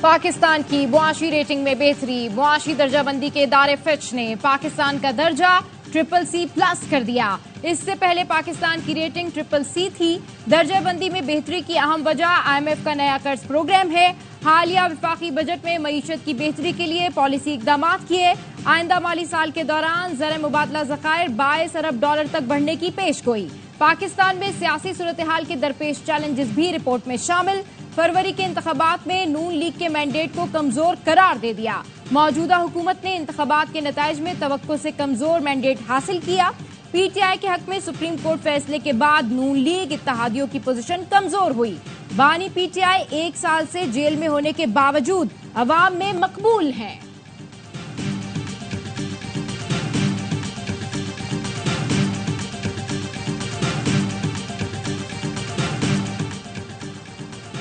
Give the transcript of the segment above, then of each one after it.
पाकिस्तान की मुआशी रेटिंग में बेहतरी। मुआशी दर्जाबंदी के इदारे फिच ने पाकिस्तान का दर्जा CCC+ कर दिया। इससे पहले पाकिस्तान की रेटिंग CCC थी। दर्जाबंदी में बेहतरी की अहम वजह IMF का नया कर्ज प्रोग्राम है। हालिया वफाकी बजट में मईशत की बेहतरी के लिए पॉलिसी इकदाम किए। आइंदा माली साल के दौरान ज़र मुबादला ज़खायर $22 अरब तक बढ़ने की पेशगोई। पाकिस्तान में सियासी सूरत हाल के दरपेश चैलेंजेस भी रिपोर्ट में शामिल। फरवरी के इंतखाबात में नून लीग के मैंडेट को कमजोर करार दे दिया। मौजूदा हुकूमत ने इंतखाबात के नताइज में तवक्को से कमजोर मैंडेट हासिल किया। PTI के हक में सुप्रीम कोर्ट फैसले के बाद नून लीग इत्तेहादियों की पोजीशन कमजोर हुई। बानी PTI 1 साल से जेल में होने के बावजूद अवाम में मकबूल हैं।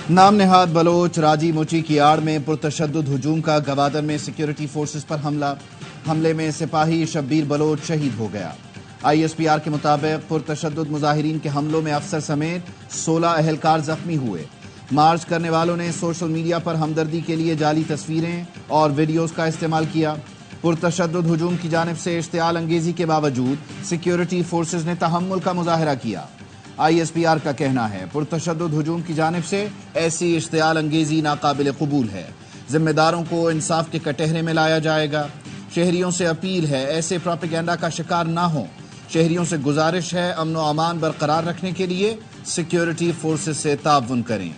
नाम नेहाद बलोच राजी मुची की आड़ में पुरतशद्दुद हुजूम का गवादर में सिक्योरिटी फोर्सेस पर हमले में सिपाही शब्बीर बलोच शहीद हो गया। ISPR के मुताबिक पुरतशद्दुद मुजाहिरीन के हमलों में अफसर समेत 16 अहलकार जख्मी हुए। मार्च करने वालों ने सोशल मीडिया पर हमदर्दी के लिए जाली तस्वीरें और वीडियोस का इस्तेमाल किया। पुरतशद्दुद हुजूम की जानिब से इश्तियाल अंगेजी के बावजूद सिक्योरिटी फोर्सेस ने तहम्मुल का मुजाहरा किया। ISPR का कहना है पुरतशद्दुद हुजूम की जानिब से ऐसी इश्तियाल अंगेजी नाकाबिल कबूल है। जिम्मेदारों को इंसाफ के कटहरे में लाया जाएगा। शहरियों से अपील है ऐसे प्रोपेगेंडा का शिकार ना हो। शहरियों से गुजारिश है अमन व अमान बरकरार रखने के लिए सिक्योरिटी फोर्सेस से ताउन करें।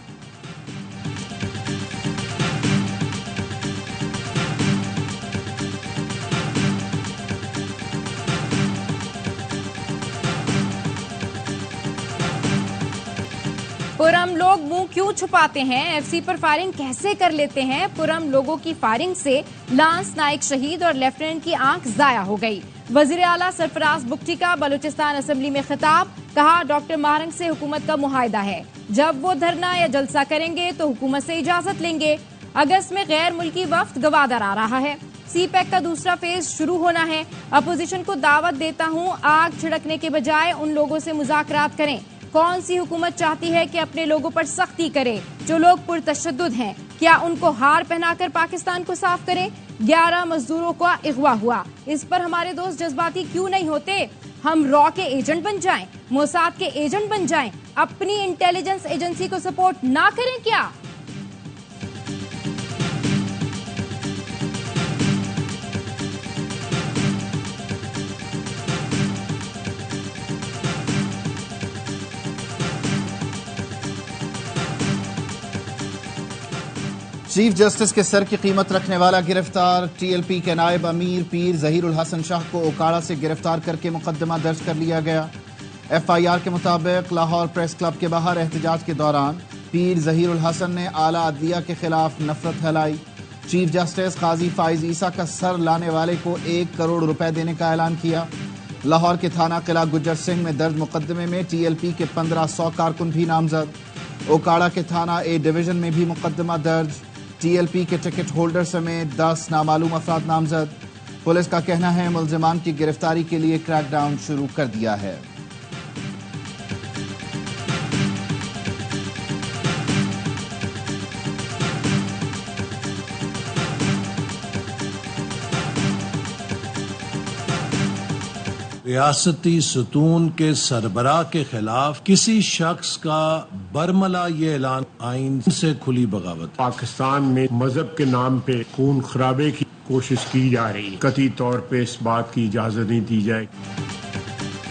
पुरम लोग मुंह क्यों छुपाते हैं? FC पर फायरिंग कैसे कर लेते हैं? पुरम लोगों की फायरिंग से लांस नाइक शहीद और लेफ्टिनेंट की आंख जाया हो गई। वजीर आला सरफराज बुगटी का बलूचिस्तान असेंबली में खिताब। कहा डॉक्टर मारंग से हुकूमत का मुआहदा है। जब वो धरना या जलसा करेंगे तो हुकूमत से इजाजत लेंगे। अगस्त में गैर मुल्की वफ्द गवादर आ रहा है। CPEC का दूसरा फेज शुरू होना है। अपोजिशन को दावत देता हूँ आग छिड़कने के बजाय उन लोगों से मुज़ाकरात करें। कौन सी हुकूमत चाहती है कि अपने लोगों पर सख्ती करे जो लोग पुरतशद्दुद हैं? क्या उनको हार पहनाकर पाकिस्तान को साफ करें? 11 मजदूरों का अगवा हुआ। इस पर हमारे दोस्त जज्बाती क्यों नहीं होते? हम रॉ के एजेंट बन जाएं, मोसाद के एजेंट बन जाएं, अपनी इंटेलिजेंस एजेंसी को सपोर्ट ना करें क्या? चीफ जस्टिस के सर की कीमत रखने वाला गिरफ्तार। TLP के नायब अमीर पीर जहीरुल हसन शाह को ओकाड़ा से गिरफ्तार करके मुकदमा दर्ज कर लिया गया। FIR के मुताबिक लाहौर प्रेस क्लब के बाहर एहतजाज के दौरान पीर जहीरुल हसन ने आला अदलिया के खिलाफ नफरत फैलाई। चीफ जस्टिस काजी फाइज ईसा का सर लाने वाले को 1 करोड़ रुपए देने का ऐलान किया। लाहौर के थाना किला गुज्जर सिंह में दर्ज मुकदमे में TLP के 1500 कारकुन भी नामजद। ओकाड़ा के थाना A डिवीजन में भी मुकदमा दर्ज। TLP के टिकट होल्डर समेत 10 नामालूम अफराद नामजद। पुलिस का कहना है मुल्जिमान की गिरफ्तारी के लिए क्रैकडाउन शुरू कर दिया है। रियासती सतून के सरबराह के खिलाफ किसी शख्स का बरमला ये ऐलान आइन से खुली बगावत। पाकिस्तान में मजहब के नाम पे खून खराबे की कोशिश की जा रही है। कतई तौर पे इस बात की इजाजत नहीं दी जाए।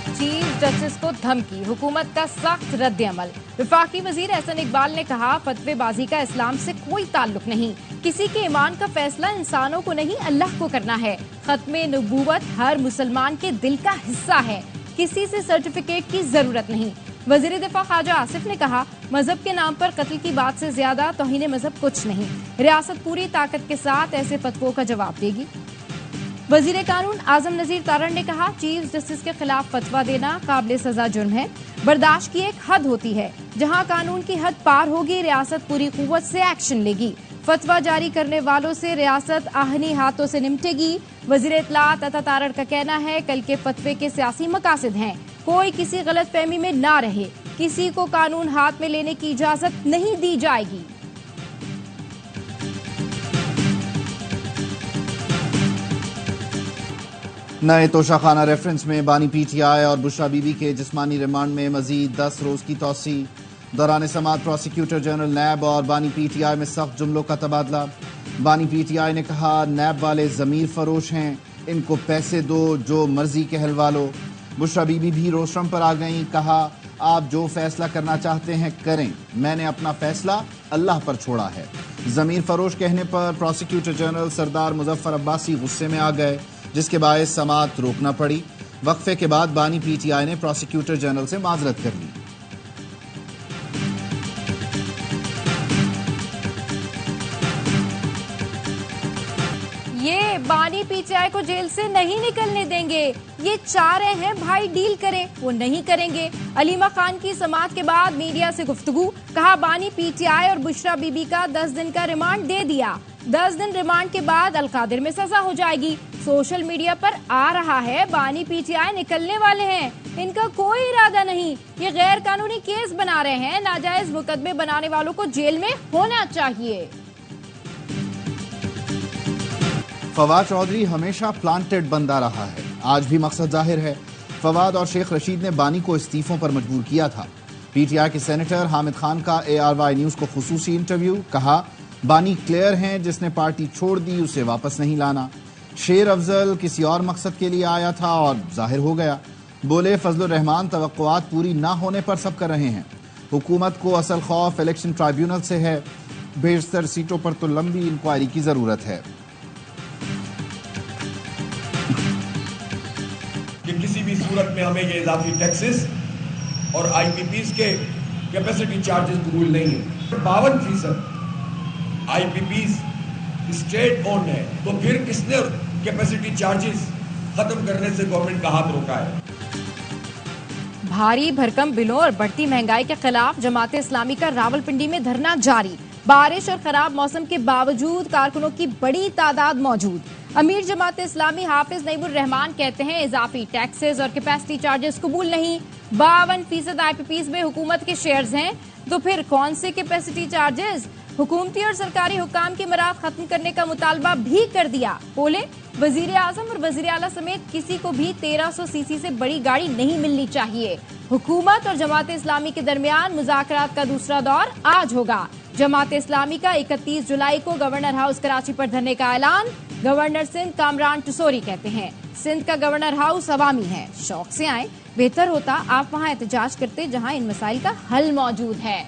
चीफ जस्टिस को धमकी, हुकूमत का सख्त रद्द-ए-अमल। वफाकी वजीर एहसन इकबाल ने कहा फतवेबाजी का इस्लाम से कोई ताल्लुक नहीं। किसी के ईमान का फैसला इंसानों को नहीं अल्लाह को करना है। खत्मे नबूवत हर मुसलमान के दिल का हिस्सा है। किसी से सर्टिफिकेट की जरूरत नहीं। वजीर दिफा ख्वाजा आसिफ ने कहा मजहब के नाम पर कत्ल की बात से ज्यादा तौहीन मजहब कुछ नहीं। रियासत पूरी ताकत के साथ ऐसे फतवों का जवाब देगी। वजीर कानून आजम नजीर तारण ने कहा चीफ जस्टिस के खिलाफ फतवा देना काबिल सजा जुर्म है। बर्दाश्त की एक हद होती है। जहां कानून की हद पार होगी रियासत पूरी कुव्वत से एक्शन लेगी। फतवा जारी करने वालों से रियासत आहनी हाथों से निपटेगी। वजीर इत्तलात अता तारण का कहना है कल के फतवे के सियासी मकासद हैं। कोई किसी गलत फहमी में ना रहे। किसी को कानून हाथ में लेने की इजाजत नहीं दी जाएगी। नए तोशाखाना रेफरेंस में बानी पीटीआई और बुशरा बीबी के जिस्मानी रिमांड में मजीद 10 रोज की तौसी। दौरान समाअत प्रोसिक्यूटर जनरल नैब और बानी पीटीआई में सख्त जुमलों का तबादला। बानी पीटीआई ने कहा, नैब वाले जमीर फरोश हैं, इनको पैसे दो, जो मर्जी कहलवा लो। बुशरा बीबी भी रोस्टरम पर आ गईं, कहा, आप जो फैसला करना चाहते हैं करें, मैंने अपना फैसला अल्लाह पर छोड़ा है। जमीर फरोश कहने पर प्रोसिक्यूटर जनरल सरदार मुजफ्फर अब्बासी गुस्से में आ गए, जिसके बायस समाअत रोकना पड़ी। वक्फे के बाद बानी पीटीआई ने प्रोसिक्यूटर जनरल से माजरत कर ली। ये बानी पीटीआई को जेल से नहीं निकलने देंगे, ये चाह रहे हैं भाई डील करें, वो नहीं करेंगे। अलीमा खान की समाअत के बाद मीडिया से गुफ्तगू, कहा बानी पीटीआई और बुशरा बीबी का 10 दिन का रिमांड दे दिया। 10 दिन रिमांड के बाद अलकादिर में सजा हो जाएगी। सोशल मीडिया पर आ रहा है बानी पीटीआई निकलने वाले हैं, इनका कोई इरादा नहीं, ये गैर कानूनी केस बना रहे हैं, नाजायज मुकदमे बनाने वालों को जेल में होना चाहिए। फवाद चौधरी हमेशा प्लांटेड बंदा रहा है, आज भी मकसद जाहिर है। फवाद और शेख रशीद ने बानी को इस्तीफों पर मजबूर किया था। पीटीआई के सेनेटर हामिद खान का ARY न्यूज को खुसूसी इंटरव्यू, कहा, बानी क्लियर हैं, जिसने पार्टी छोड़ दी उसे वापस नहीं लाना। शेर अफजल किसी और मकसद के लिए आया था और जाहिर हो गया। बोले, फजलुर रहमान तवक्कुआत पूरी ना होने पर सब कर रहे हैं। हुकूमत को असल खौफ इलेक्शन ट्राइब्यूनल से है, बेशतर सीटों पर तो लंबी इंक्वायरी की जरूरत है। कि किसी भी सूरत में हमें ये इजाफी टैक्सेस और IPPs के कैपेसिटी चार्जेस कबूल नहीं है। 52% IPPs स्टेट ओन है, तो फिर किसने कैपेसिटी चार्जेस खत्म करने से गवर्नमेंट का हाथ रोका है? भारी भरकम बिलों और बढ़ती महंगाई के खिलाफ जमात इस्लामी का रावलपिंडी में धरना जारी। बारिश और खराब मौसम के बावजूद कारकुनों की बड़ी तादाद मौजूद। अमीर जमात इस्लामी हाफिज नईमुर रहमान कहते हैं, इजाफी टैक्सेस और कैपेसिटी चार्जेस कबूल नहीं। 52% IPPs में हुकूमत के शेयर्स हैं, तो फिर कौन से कैपेसिटी चार्जेस? हुकूमती और सरकारी हुक्काम की मराद खत्म करने का मुतालबा भी कर दिया। बोले, वजीर आजम और वजीर आला समेत किसी को भी 1300 सीसी से बड़ी गाड़ी नहीं मिलनी चाहिए। हुकूमत और जमात इस्लामी के दरमियान मुज़ाकरात का दूसरा दौर आज होगा। जमात इस्लामी का 31 जुलाई को गवर्नर हाउस कराची पर धरने का ऐलान। गवर्नर सिंध कामरान टसोरी कहते हैं, सिंध का गवर्नर हाउस अवामी है, शौक से आए, बेहतर होता आप वहां एहतजाज करते जहां इन मसाइल का हल मौजूद है।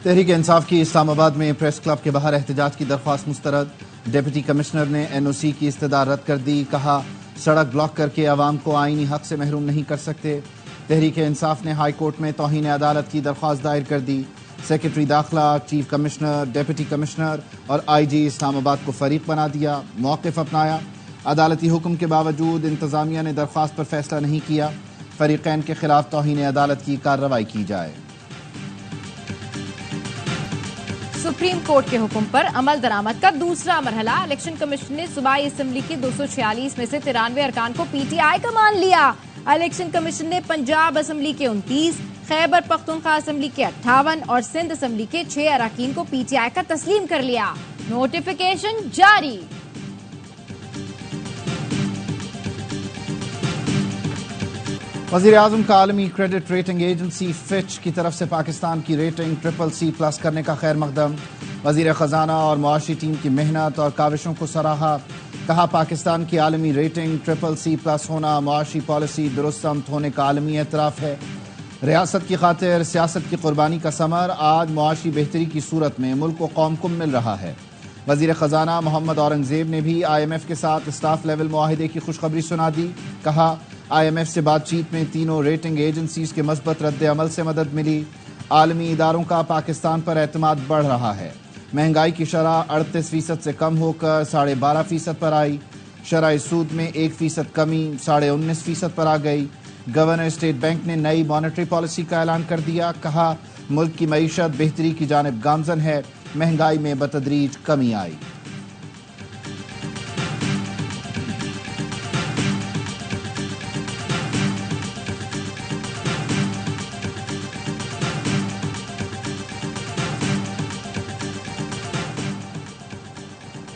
तहरीक इंसाफ की इस्लामाबाद में प्रेस क्लब के बाहर एहतजाज की दरख्वास्त मुस्तरद। डिप्टी कमिश्नर ने NOC की इस्तदा रद्द कर दी, कहा, सड़क ब्लॉक करके आवाम को आईनी हक से महरूम नहीं कर सकते। तहरीक इंसाफ ने हाई कोर्ट में तौहीन अदालत की दरख्वास्त दायर कर दी। सेक्रेटरी दाखिला, चीफ कमिश्नर, डिप्टी कमिश्नर और IG इस्लामाबाद को फरीक बना दिया, मौक़िफ़ अपनाया। अदालती हुक्म के बावजूद इंतजामिया ने दरख्वास्त पर फैसला नहीं किया। फरीक़ैन के खिलाफ तौहीन अदालत की कार्रवाई की जाए। सुप्रीम कोर्ट के हुक्म पर अमल दरामद का दूसरा मरहला। इलेक्शन कमीशन ने सूबाई असम्बली की 246 में से 93 अरकान को PTI का मान लिया। इलेक्शन कमीशन ने पंजाब असम्बली के 29, खैबर पख्तूनख्वा असम्बली के 58 और सिंध असम्बली के 6 अरकान को PTI का तस्लीम कर लिया। नोटिफिकेशन जारी। वज़ीर आज़म का आलमी क्रेडिट रेटिंग एजेंसी फिच की तरफ से पाकिस्तान की रेटिंग CCC+ करने का खैर मकदम। वज़ीर ख़जाना और मुआशी टीम की मेहनत और काविशों को सराहा। कहा, पाकिस्तान की आलमी रेटिंग CCC+ होना मुआशी पॉलिसी दुरुस्त होने का आलमी एतराफ़ है। रियासत की खातिर सियासत की कुर्बानी का समर आज मुआशी बेहतरी की सूरत में मुल्क व कौम को मिल रहा है। वज़ीर ख़जाना मोहम्मद औरंगज़ेब ने भी IMF के साथ स्टाफ लेवल मुआहिदे की खुशखबरी सुना दी। कहा, IMF से बातचीत में तीनों रेटिंग एजेंसीज के मस्बत रद्द अमल से मदद मिली। आलमी इदारों का पाकिस्तान पर एतमाद बढ़ रहा है। महंगाई की शरह 38% से कम होकर 12.5% पर आई। शरह सूद में 1% कमी 19.5% पर आ गई। गवर्नर स्टेट बैंक ने नई मॉनेटरी पॉलिसी का ऐलान कर दिया। कहा, मुल्क की मईशत बेहतरी की जानिब गामजन है, महंगाई में बतदरीज कमी आई।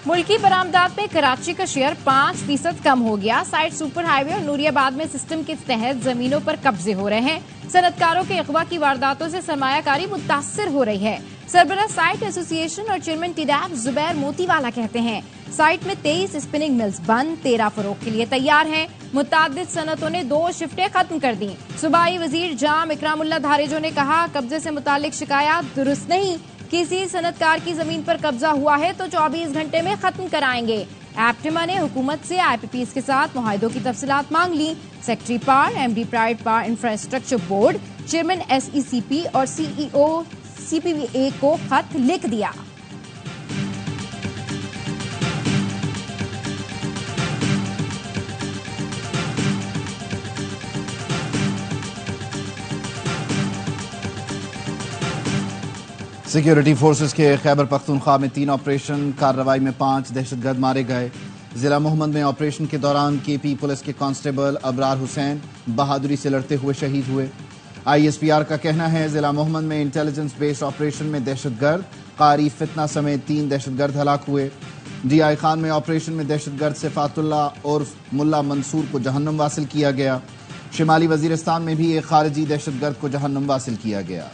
मुल्की बरामदात में कराची का शेयर 5% कम हो गया। साइड सुपर हाईवे और नूरियाबाद में सिस्टम के तहत जमीनों पर कब्जे हो रहे हैं। सनतकारों के अगवा की वारदातों से सरमायाकारी मुतासिर हो रही है। सरबराह साइट एसोसिएशन और चेयरमैन टिडैफ जुबैर मोतीवाला कहते हैं साइट में 23 स्पिनिंग मिल्स बंद, 13 फरोख के लिए तैयार हैं। मुतादिद सनतों ने 2 शिफ्टें खत्म कर दी। सूबाई वजीर जाम इकरामुल्लाह धारेजो ने कहा कब्जे से मुतालिक शिकायत दुरुस्त नहीं, किसी सनतकार की जमीन पर कब्जा हुआ है तो 24 घंटे में खत्म कराएंगे। एप्टिमा ने हुकूमत से IPPs के साथ मुआहिदों की तफसीलात मांग ली। सेक्रेटरी पार, MD प्राइड पार इंफ्रास्ट्रक्चर बोर्ड, चेयरमैन SECP और CEO CPVA को खत लिख दिया। सिक्योरिटी फोर्सेस के खैबर पख्तूनख्वा में 3 ऑपरेशन कार्रवाई में 5 दहशतगर्द मारे गए। जिला मोहम्मद में ऑपरेशन के दौरान KP पुलिस के कांस्टेबल अबरार हुसैन बहादुरी से लड़ते हुए शहीद हुए। ISPR का कहना है जिला मोहम्मद में इंटेलिजेंस बेस्ड ऑपरेशन में दहशतगर्द कारी फितना समेत 3 दहशतगर्द हलाक हुए। DI खान में ऑपरेशन में दहशतगर्द सिफातुल्ला उर्फ मुल्ला मंसूर को जहन्नम वासिल किया गया। शिमाली वजीरिस्तान में भी एक खारिजी दहशतगर्द को जहन्नम वासिल किया गया।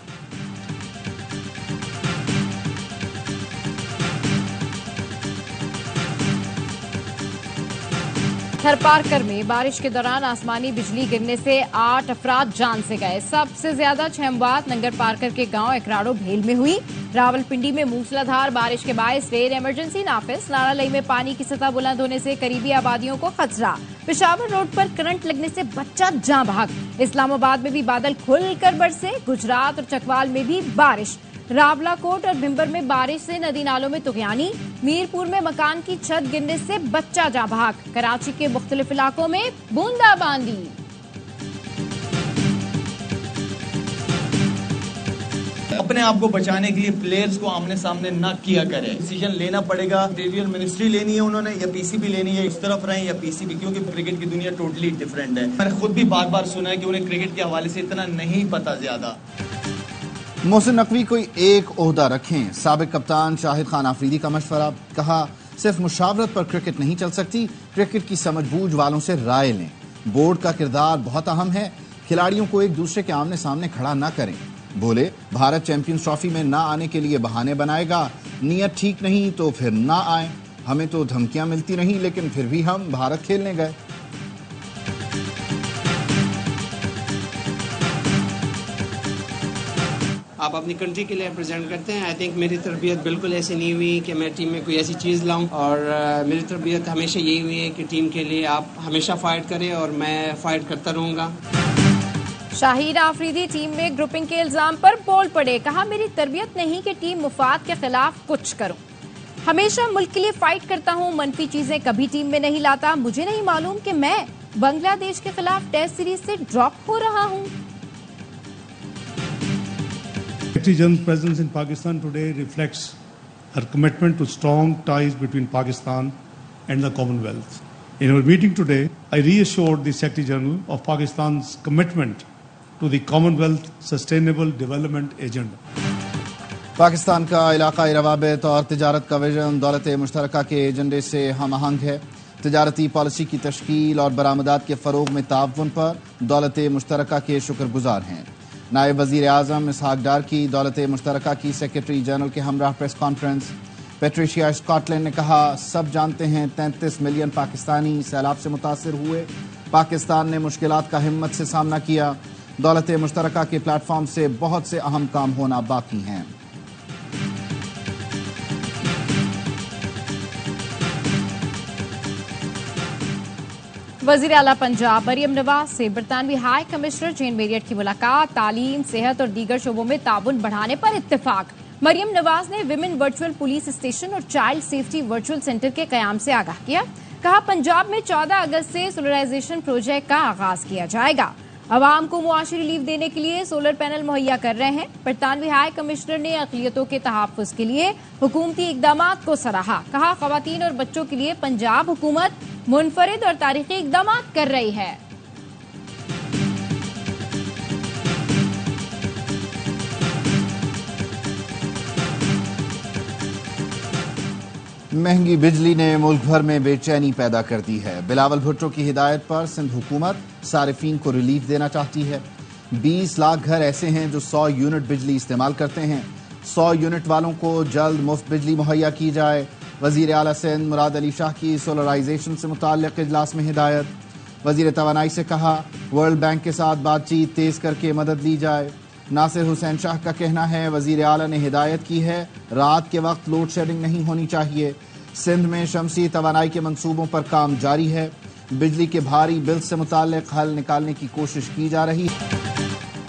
थरपारकर में बारिश के दौरान आसमानी बिजली गिरने से 8 अफराद जान से गए। सबसे ज्यादा छहमवात नंगर पारकर के गांव एकराड़ो भेल में हुई। रावलपिंडी में मूसलाधार बारिश के बायस रेल इमरजेंसी नाफिज। नारालई में पानी की सतह बुलंद होने से करीबी आबादियों को खतरा। पेशावर रोड पर करंट लगने से बच्चा जाँ बहक। इस्लामाबाद में भी बादल खुलकर बरसे। गुजरात और चकवाल में भी बारिश। रावलाकोट और भिम्बर में बारिश से नदी नालों में तुगयानी। मीरपुर में मकान की छत गिरने से बच्चा जाँ बहक। कराची के मुख्तलिफ इलाकों में बूंदाबांदी। अपने आप को बचाने के लिए प्लेयर्स को आमने सामने न किया करे। डिसीजन लेना पड़ेगा, इंटीरियर मिनिस्ट्री लेनी है उन्होंने या PCB लेनी है, इस तरफ रहें या PCB, क्योंकि क्रिकेट की दुनिया टोटली डिफरेंट है। मैंने खुद भी बार बार सुना है कि उन्हें क्रिकेट के हवाले से इतना नहीं पता ज्यादा। मोहसिन नकवी कोई एक ओहदा रखें, साबिक कप्तान शाहिद खान आफरीदी का मशवरा। कहा सिर्फ मुशावरत पर क्रिकेट नहीं चल सकती, क्रिकेट की समझबूझ वालों से राय लें। बोर्ड का किरदार बहुत अहम है, खिलाड़ियों को एक दूसरे के आमने सामने खड़ा ना करें। बोले भारत चैंपियंस ट्रॉफी में ना आने के लिए बहाने बनाएगा, नीयत ठीक नहीं तो फिर ना आए। हमें तो धमकियां मिलती रहीं लेकिन फिर भी हम भारत खेलने गए। आप अपनी कंट्री के लिए रिप्रेजेंट करते हैं। आई थिंक मेरी तरबियत बिल्कुल ऐसी नहीं हुई कि मैं टीम में कोई ऐसी चीज़ लाऊं, और मेरी तरबियत हमेशा यही हुई है कि टीम के लिए आप हमेशा फाइट करें और मैं फाइट करता रहूँगा। शाहिद आफरीदी टीम में ग्रुपिंग के इल्जाम पर बोल पड़े। कहा मेरी तरबियत नहीं कि टीम मुफाद के खिलाफ कुछ करूं, हमेशा मुल्क के लिए फाइट करता हूं, मनफी चीजें कभी टीम में नहीं लाता। मुझे नहीं मालूम कि मैं बांग्लादेश के खिलाफ टेस्ट सीरीज से ड्रॉप हो रहा हूं। Secretary General's presence in Pakistan today reflects her commitment to strong ties between Pakistan and the Commonwealth. In our meeting today, I reassured the Secretary General of Pakistan's commitment to the Commonwealth Sustainable Development Agenda. Pakistan का इलाकाई रवाबित और तिजारत का vision दौलत मुश्तरका के एजेंडे से हम आहंग है। तिजारती पॉलिसी की तश्कील और बरामदात के फरोग में ताउन पर दौलत मुश्तरका के शुक्रगुजार हैं। नायब वजीर आजम इसहाक डार की दौलत मुश्तरका की सेक्रेटरी जनरल के हमराह प्रेस कॉन्फ्रेंस। पेट्रिशिया स्कॉटलैंड ने कहा सब जानते हैं 33 मिलियन पाकिस्तानी सैलाब से मुतासर हुए, पाकिस्तान ने मुश्किलात का हिम्मत से सामना किया, दौलत मुश्तरका के प्लेटफॉर्म से बहुत से अहम काम होना बाकी हैं। वजीर आला पंजाब मरियम नवाज से बरतानवी हाई कमिश्नर जेन मेरियट की मुलाकात। तालीम, सेहत और दीगर शोबों में ताउन बढ़ाने पर इत्तेफाक। मरियम नवाज ने विमेन वर्चुअल पुलिस स्टेशन और चाइल्ड सेफ्टी वर्चुअल सेंटर के कयाम से आगाह किया। कहा पंजाब में 14 अगस्त से सोलराइजेशन प्रोजेक्ट का आगाज किया जाएगा। अवाम को मुआशी रिलीफ देने के लिए सोलर पैनल मुहैया कर रहे हैं। बरतानवी हाई कमिश्नर ने अक़लियतों के तहफ़्फ़ुज़ के लिए हुकूमती इक़दामात को सराहा। कहा ख़वातीन और बच्चों के लिए पंजाब हुकूमत मुनफरिद और तारीखी इक़दामात कर रही है। महंगी बिजली ने मुल्क भर में बेचैनी पैदा कर दी है। बिलावल भुट्टो की हिदायत पर सिंध हुकूमत सारिफीन को रिलीफ देना चाहती है। 20 लाख घर ऐसे हैं जो 100 यूनिट बिजली इस्तेमाल करते हैं। 100 यूनिट वालों को जल्द मुफ्त बिजली मुहैया की जाए। वजीर आला सिंध मुराद अली शाह की सोलराइजेशन से मुताल्लिक इजलास में हिदायत। वजीर तवानाई से कहा वर्ल्ड बैंक के साथ बातचीत तेज करके मदद ली जाए। नासिर हुसैन शाह का कहना है वजीर आला ने हिदायत की है रात के वक्त लोड शेडिंग नहीं होनी चाहिए। सिंध में शमसी तवानाई के मंसूबों पर काम जारी है। बिजली के भारी बिल से मुताल्लिक हल निकालने की कोशिश की जा रही है।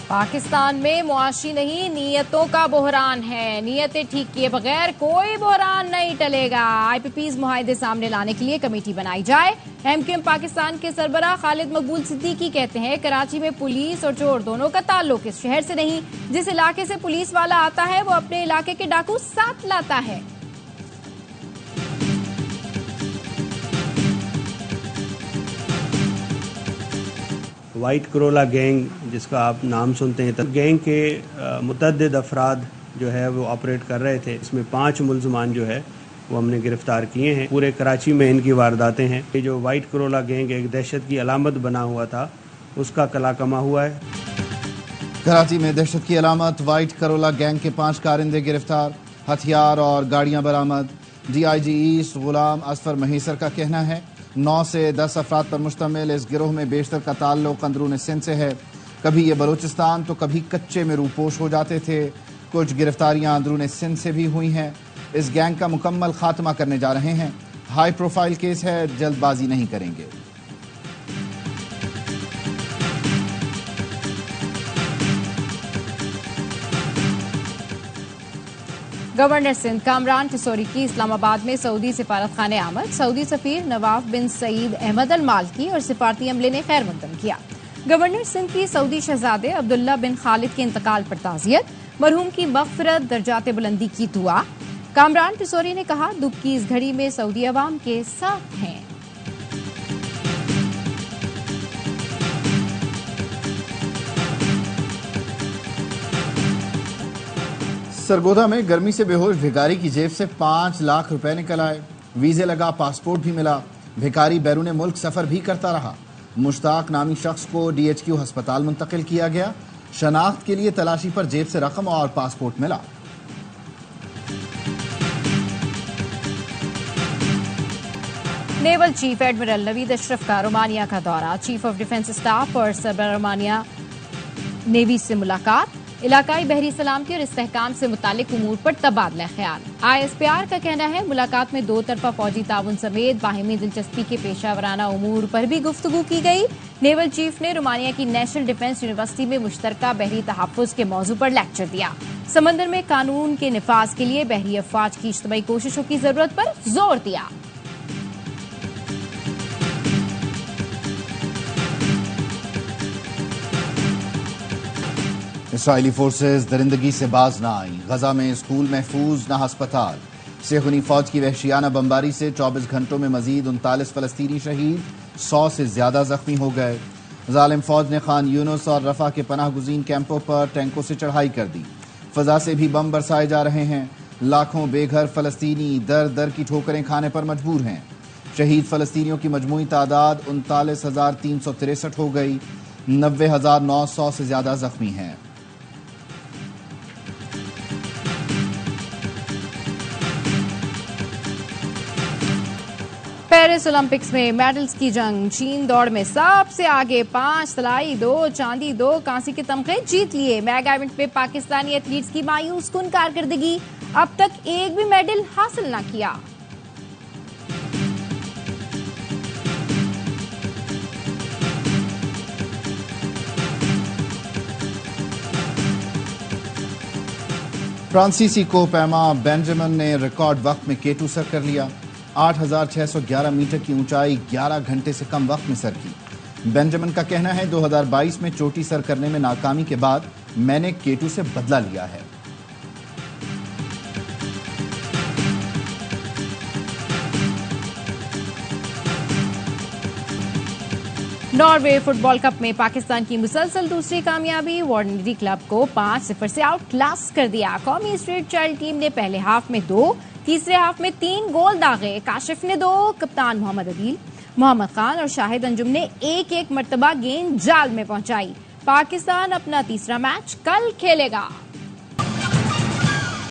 पाकिस्तान में मुआशी नहीं नीयतों का बहरान है। नीयतें ठीक किए बगैर कोई बहरान नहीं टलेगा। IPPs मुआहदे सामने लाने के लिए कमेटी बनाई जाए। MQM पाकिस्तान के सरबराह खालिद मकबूल सिद्दीकी कहते हैं कराची में पुलिस और चोर दोनों का ताल्लुक इस शहर से नहीं। जिस इलाके से पुलिस वाला आता है वो अपने इलाके के डाकू साथ लाता है। वाइट करोला गैंग जिसका आप नाम सुनते हैं, तो गैंग के मुतअद्दिद अफराद जो है वो ऑपरेट कर रहे थे। इसमें 5 मुल्ज़मान जो है वो हमने गिरफ्तार किए हैं। पूरे कराची में इनकी वारदातें हैं। ये जो वाइट करोला गैंग एक दहशत की अलामत बना हुआ था उसका कलाकमा हुआ है। कराची में दहशत की अलामत वाइट करोला गैंग के 5 कारिंदे गिरफ्तार, हथियार और गाड़ियां बरामद। DIG ईस्ट गुलाम असफर महेसर का कहना है 9 से 10 अफराद पर मुश्तमिल इस गिरोह में बेशतर का ताल्लुक अंदरून सिंध से है। कभी ये बलूचिस्तान तो कभी कच्चे में रूपोश हो जाते थे। कुछ गिरफ्तारियां अंदरून सिंध से भी हुई हैं। इस गैंग का मुकम्मल खात्मा करने जा रहे हैं। हाई प्रोफाइल केस है, जल्दबाजी नहीं करेंगे। गवर्नर सिंध कामरान टिसोरी की इस्लामाबाद में सऊदी सिफारत खाने आमद। सऊदी सफीर नवाफ बिन सईद अहमद अल मालकी और सिफारती अमले ने खैर मकदम किया। गवर्नर सिंध की सऊदी शहजादे अब्दुल्ला बिन खालिद के इंतकाल पर ताज़ियत, मरहूम की मग़फ़िरत दर्जाते बुलंदी की दुआ। कामरान टिसोरी ने कहा दुख की इस घड़ी में सऊदी अवाम के साथ हैं। सरगोधा में गर्मी से बेहोश भिखारी की जेब से 5 लाख रुपए निकल आए। वीजे लगा पासपोर्ट भी मिला। भिखारी बैरून मुल्क सफर भी करता रहा। मुश्ताक नामी शख्स को DHQ अस्पताल मुंतकिल किया गया। शनाख्त के लिए तलाशी पर जेब से रकम और पासपोर्ट मिला। Naval chief admiral Naveed Ashraf का रोमानिया का दौरा। चीफ ऑफ डिफेंस स्टाफ और सरबराह रोमानिया नेवी से मुलाकात। इलाकाई बहरी सलामती और इस्तेहकाम से मुतालिक उमूर पर तबादला ख्याल। ISPR का कहना है मुलाकात में 2 तरफा फौजी ताउन समेत बाहिमी दिलचस्पी के पेशा वराना उमूर पर भी गुफ्तगू की गई। नेवल चीफ ने रोमानिया की नेशनल डिफेंस यूनिवर्सिटी में मुश्तरका बहरी तहफ़्फ़ुज़ के मौजू पर लेक्चर दिया। समंदर में कानून के निफाज के लिए बहरी अफवाज की इज्तिमाई कोशिशों की जरूरत पर जोर दिया। इसराइली फोर्सेस दरिंदगी से बाज ना आई। गजा में स्कूल महफूज न अस्पताल। सेखुनी फौज की वहशियाना बमबारी से 24 घंटों में मजीद 39 फलस्तीनी शहीद, 100 से ज्यादा जख्मी हो गए। जालिम फौज ने खान यूनुस और रफा के पनाह गुज़ीन कैंपों पर टैंकों से चढ़ाई कर दी। फजा से भी बम बरसाए जा रहे हैं। लाखों बेघर फलस्तीनी दर दर की ठोकरें खाने पर मजबूर हैं। शहीद फलस्तीनियों की मजमूई तादाद 39,363 हो गई। 90,900 से ज्यादा जख्मी हैं। पेरिस ओलंपिक्स में मेडल्स की जंग। चीन दौड़ में सबसे आगे। 5 तलाई, 2 चांदी, 2 कांसी के तमगे जीत लिए। मेगा इवेंट में पाकिस्तानी एथलीट्स की मायूस कुन कारकर्दगी। अब तक एक भी मेडल हासिल न किया। फ्रांसीसी कोपैमा बेंजामिन ने रिकॉर्ड वक्त में K2 सर कर लिया। 8,611 मीटर की ऊंचाई 11 घंटे से कम वक्त में सर की। बेंजामिन का कहना है 2022 में चोटी सर करने में नाकामी के बाद मैंने K2 से बदला लिया है। नॉर्वे फुटबॉल कप में पाकिस्तान की मुसलसल दूसरी कामयाबी, वार्नरी क्लब को 5-0 से आउट क्लास कर दिया। कौमी स्ट्रीट चाइल्ड टीम ने पहले हाफ में 2, तीसरे हाफ में 3 गोल दागे। काशिफ ने 2, कप्तान मोहम्मद अदील, मोहम्मद खान और शाहिद अंजुम ने एक मर्तबा गेंद जाल में पहुंचाई। पाकिस्तान अपना तीसरा मैच कल खेलेगा।